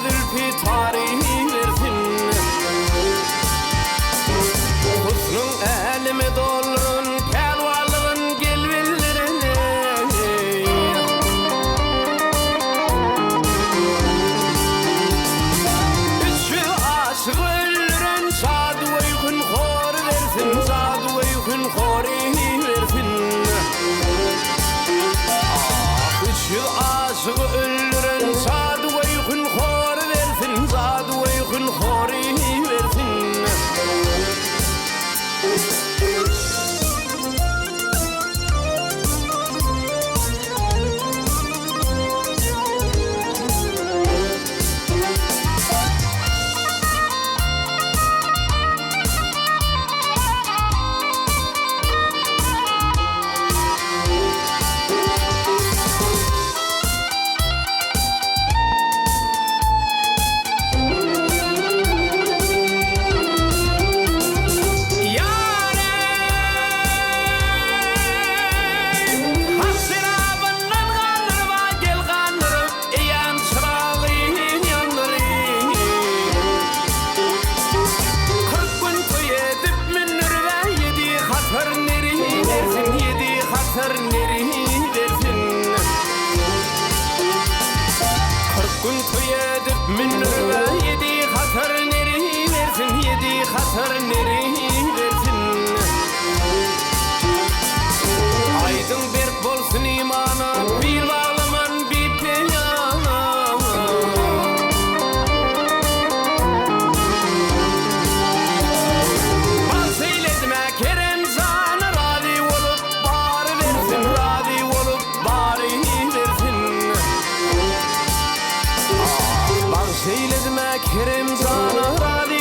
zülfü tarihi versin. Husnun elime doldurun, pelvalığın gelvillerini. Üçü aşık öldüren sadı uygun hor versin, sadı uygun hori versin. Üçü aşık öldüren sadı uygun hor versin, sadı uygun hori versin. Aydın berk bolsun imana, bir bağlaman bir peyana. Bal seyledime kerem sana, radî olup bari versin, radî olup bari versin. Bal seyledime kerem sana, radî